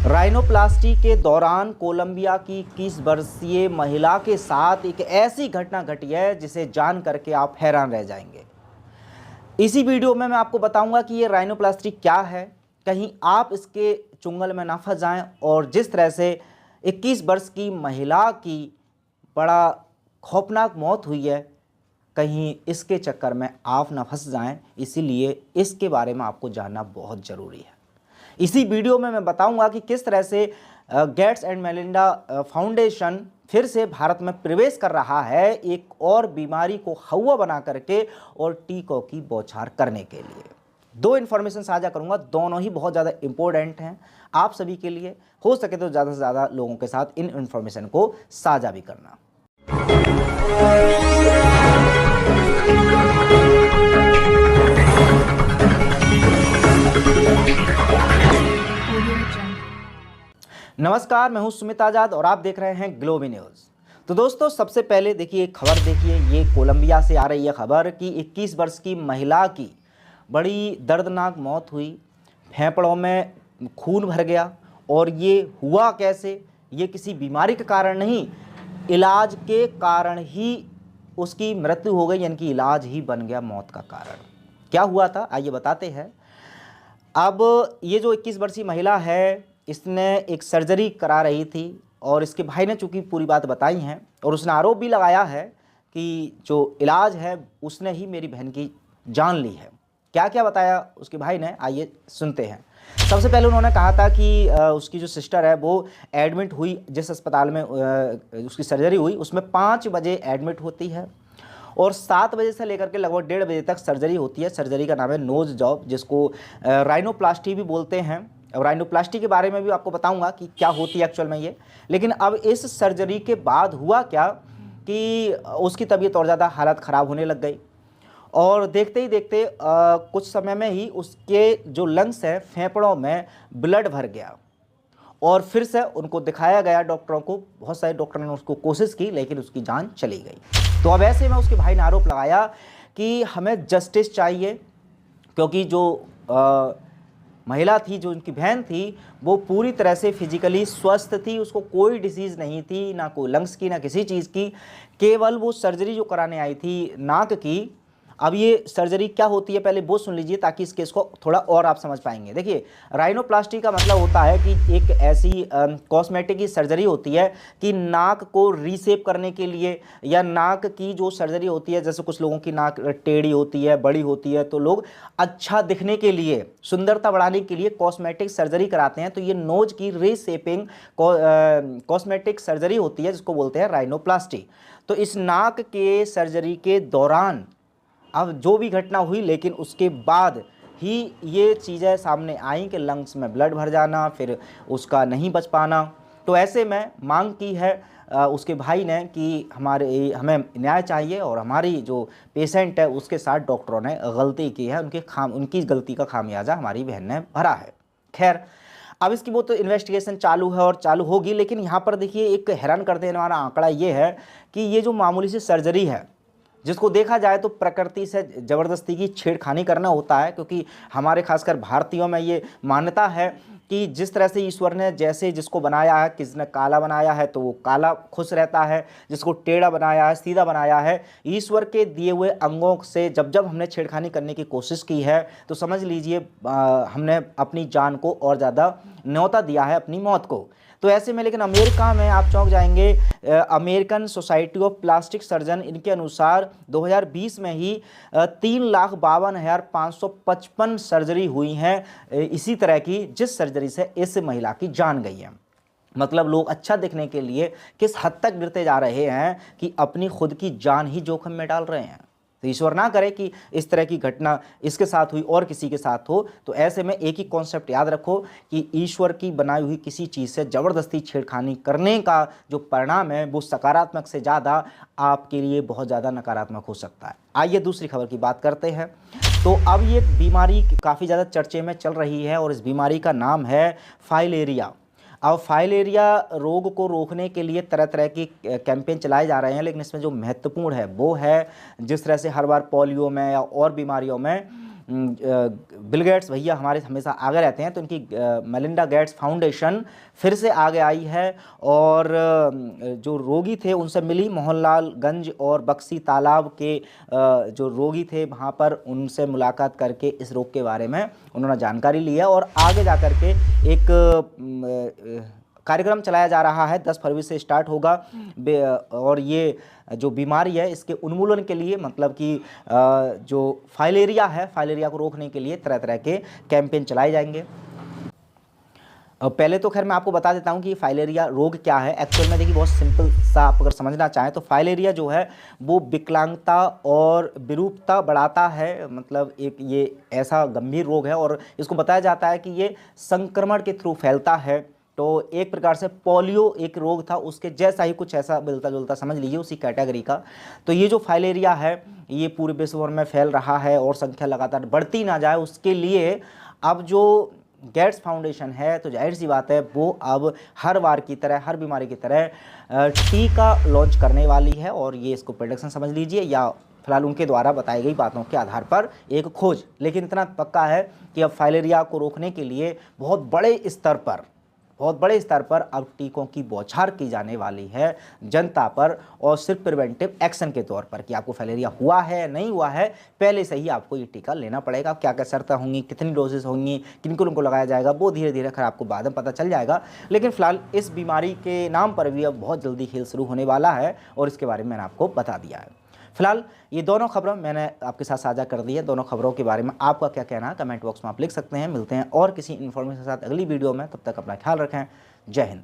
Rhinoplasty के दौरान Colombia की 21 वर्षीय महिला के साथ एक ऐसी घटना घटी है जिसे जान करके आप हैरान रह जाएंगे। इसी वीडियो में मैं आपको बताऊंगा कि ये राइनोप्लास्टी क्या है, कहीं आप इसके चुंगल में ना फंस जाएं और जिस तरह से 21 वर्ष की महिला की बड़ा खौफनाक मौत हुई है, कहीं इसके चक्कर में आप ना फंस जाएं। इसीलिए इसके बारे में आपको जानना बहुत ज़रूरी है। इसी वीडियो में मैं बताऊंगा कि किस तरह से गेट्स एंड मेलिंडा फाउंडेशन फिर से भारत में प्रवेश कर रहा है एक और बीमारी को हवा बना करके और टीकों की बौछार करने के लिए। दो इन्फॉर्मेशन साझा करूंगा, दोनों ही बहुत ज़्यादा इंपॉर्टेंट हैं आप सभी के लिए। हो सके तो ज़्यादा से ज़्यादा लोगों के साथ इन इन्फॉर्मेशन को साझा भी करना। नमस्कार, मैं हूं सुमित आजाद और आप देख रहे हैं ग्लोबी न्यूज़। तो दोस्तों, सबसे पहले देखिए खबर, देखिए ये कोलंबिया से आ रही है खबर कि 21 वर्ष की महिला की बड़ी दर्दनाक मौत हुई। फेफड़ों में खून भर गया और ये हुआ कैसे? ये किसी बीमारी के कारण नहीं, इलाज के कारण ही उसकी मृत्यु हो गई, यानी कि इलाज ही बन गया मौत का कारण। क्या हुआ था आइए बताते हैं। अब ये जो 21 वर्षीय महिला है, इसने एक सर्जरी करा रही थी और इसके भाई ने चूँकि पूरी बात बताई हैं और उसने आरोप भी लगाया है कि जो इलाज है उसने ही मेरी बहन की जान ली है। क्या क्या बताया उसके भाई ने, आइए सुनते हैं। सबसे पहले उन्होंने कहा था कि उसकी जो सिस्टर है वो एडमिट हुई, जिस अस्पताल में उसकी सर्जरी हुई उसमें 5 बजे एडमिट होती है और 7 बजे से लेकर के लगभग 1:30 बजे तक सर्जरी होती है। सर्जरी का नाम है नोज जॉब, जिसको राइनोप्लास्टी भी बोलते हैं। अब राइनोप्लास्टी के बारे में भी आपको बताऊंगा कि क्या होती है एक्चुअल में ये। लेकिन अब इस सर्जरी के बाद हुआ क्या कि उसकी तबीयत और ज़्यादा हालत ख़राब होने लग गई और देखते ही देखते कुछ समय में ही उसके जो लंग्स हैं, फेफड़ों में ब्लड भर गया और फिर से उनको दिखाया गया डॉक्टरों को। बहुत सारे डॉक्टरों ने उसको कोशिश की लेकिन उसकी जान चली गई। तो अब ऐसे में उसके भाई ने आरोप लगाया कि हमें जस्टिस चाहिए, क्योंकि जो महिला थी, जो उनकी बहन थी, वो पूरी तरह से फिजिकली स्वस्थ थी, उसको कोई डिसीज़ नहीं थी, ना कोई लंग्स की ना किसी चीज़ की। केवल वो सर्जरी जो कराने आई थी नाक की। अब ये सर्जरी क्या होती है पहले वो सुन लीजिए ताकि इस केस को थोड़ा और आप समझ पाएंगे। देखिए, राइनोप्लास्टी का मतलब होता है कि एक ऐसी कॉस्मेटिक की सर्जरी होती है कि नाक को रीसेप करने के लिए, या नाक की जो सर्जरी होती है, जैसे कुछ लोगों की नाक टेढ़ी होती है, बड़ी होती है, तो लोग अच्छा दिखने के लिए, सुंदरता बढ़ाने के लिए कॉस्मेटिक सर्जरी कराते हैं। तो ये नोज की रीसेपिंग कॉस्मेटिक सर्जरी होती है जिसको बोलते हैं राइनोप्लास्टी। तो इस नाक के सर्जरी के दौरान अब जो भी घटना हुई, लेकिन उसके बाद ही ये चीज़ें सामने आई कि लंग्स में ब्लड भर जाना, फिर उसका नहीं बच पाना। तो ऐसे में मांग की है उसके भाई ने कि हमें न्याय चाहिए और हमारी जो पेशेंट है उसके साथ डॉक्टरों ने गलती की है, उनकी गलती का खामियाजा हमारी बहन ने भरा है। खैर, अब इसकी वो तो इन्वेस्टिगेशन चालू है और चालू होगी। लेकिन यहाँ पर देखिए एक हैरान कर देने वाला आंकड़ा ये है कि ये जो मामूली सी सर्जरी है, जिसको देखा जाए तो प्रकृति से ज़बरदस्ती की छेड़खानी करना होता है, क्योंकि हमारे खासकर भारतीयों में ये मान्यता है कि जिस तरह से ईश्वर ने जैसे जिसको बनाया है, किसने काला बनाया है तो वो काला खुश रहता है, जिसको टेढ़ा बनाया है, सीधा बनाया है, ईश्वर के दिए हुए अंगों से जब जब हमने छेड़खानी करने की कोशिश की है तो समझ लीजिए हमने अपनी जान को और ज़्यादा न्योता दिया है, अपनी मौत को। तो ऐसे में लेकिन अमेरिका में आप चौंक जाएंगे, American society of plastic surgeon, इनके अनुसार 2020 में ही 3,52,555 सर्जरी हुई हैं इसी तरह की, जिस सर्जरी से इस महिला की जान गई है। मतलब लोग अच्छा दिखने के लिए किस हद तक गिरते जा रहे हैं कि अपनी खुद की जान ही जोखिम में डाल रहे हैं। तो ईश्वर ना करे कि इस तरह की घटना इसके साथ हुई और किसी के साथ हो। तो ऐसे में एक ही कॉन्सेप्ट याद रखो कि ईश्वर की बनाई हुई किसी चीज़ से ज़बरदस्ती छेड़खानी करने का जो परिणाम है वो सकारात्मक से ज़्यादा आपके लिए बहुत ज़्यादा नकारात्मक हो सकता है। आइए दूसरी खबर की बात करते हैं। तो अब ये बीमारी काफ़ी ज़्यादा चर्चे में चल रही है और इस बीमारी का नाम है फाइलेरिया। अब फाइलेरिया रोग को रोकने के लिए तरह तरह की कैंपेन चलाए जा रहे हैं, लेकिन इसमें जो महत्वपूर्ण है वो है जिस तरह से हर बार पोलियो में या और बीमारियों में बिल गेट्स भैया हमारे हमेशा आगे रहते हैं, तो इनकी मेलिंडा गेट्स फाउंडेशन फिर से आगे आई है और जो रोगी थे उनसे मिली, मोहनलालगंज और बक्सी तालाब के जो रोगी थे वहाँ पर उनसे मुलाकात करके इस रोग के बारे में उन्होंने जानकारी ली है और आगे जा कर के एक कार्यक्रम चलाया जा रहा है। 10 फरवरी से स्टार्ट होगा और ये जो बीमारी है इसके उन्मूलन के लिए, मतलब कि जो फाइलेरिया है, फाइलेरिया को रोकने के लिए तरह तरह के कैंपेन चलाए जाएंगे। पहले तो खैर मैं आपको बता देता हूं कि फाइलेरिया रोग क्या है। एक्चुअल में देखिए बहुत सिंपल सा आप अगर समझना चाहें तो फाइलेरिया जो है वो विकलांगता और विरूपता बढ़ाता है, मतलब एक ये ऐसा गंभीर रोग है और इसको बताया जाता है कि ये संक्रमण के थ्रू फैलता है। तो एक प्रकार से पोलियो एक रोग था उसके जैसा ही कुछ ऐसा मिलता जुलता समझ लीजिए, उसी कैटेगरी का। तो ये जो फाइलेरिया है ये पूरे विश्व भर में फैल रहा है और संख्या लगातार बढ़ती ना जाए उसके लिए अब जो गेट्स फाउंडेशन है तो जाहिर सी बात है वो अब हर बार की तरह, हर बीमारी की तरह टीका लॉन्च करने वाली है और ये इसको प्रोडक्शन समझ लीजिए या फिलहाल उनके द्वारा बताई गई बातों के आधार पर एक खोज। लेकिन इतना पक्का है कि अब फाइलेरिया को रोकने के लिए बहुत बड़े स्तर पर अब टीकों की बौछार की जाने वाली है जनता पर, और सिर्फ प्रिवेंटिव एक्शन के तौर पर कि आपको फाइलेरिया हुआ है नहीं हुआ है पहले से ही आपको ये टीका लेना पड़ेगा। क्या क्या शर्तें होंगी, कितनी डोजेस होंगी, किन को लगाया जाएगा, वो धीरे धीरे खैर आपको बाद में पता चल जाएगा। लेकिन फिलहाल इस बीमारी के नाम पर भी अब बहुत जल्दी खेल शुरू होने वाला है और इसके बारे में मैंने आपको बता दिया है। फिलहाल ये दोनों खबरों मैंने आपके साथ साझा कर दी है। दोनों खबरों के बारे में आपका क्या कहना है कमेंट बॉक्स में आप लिख सकते हैं। मिलते हैं और किसी इन्फॉर्मेशन के साथ अगली वीडियो में, तब तक अपना ख्याल रखें। जय हिंद।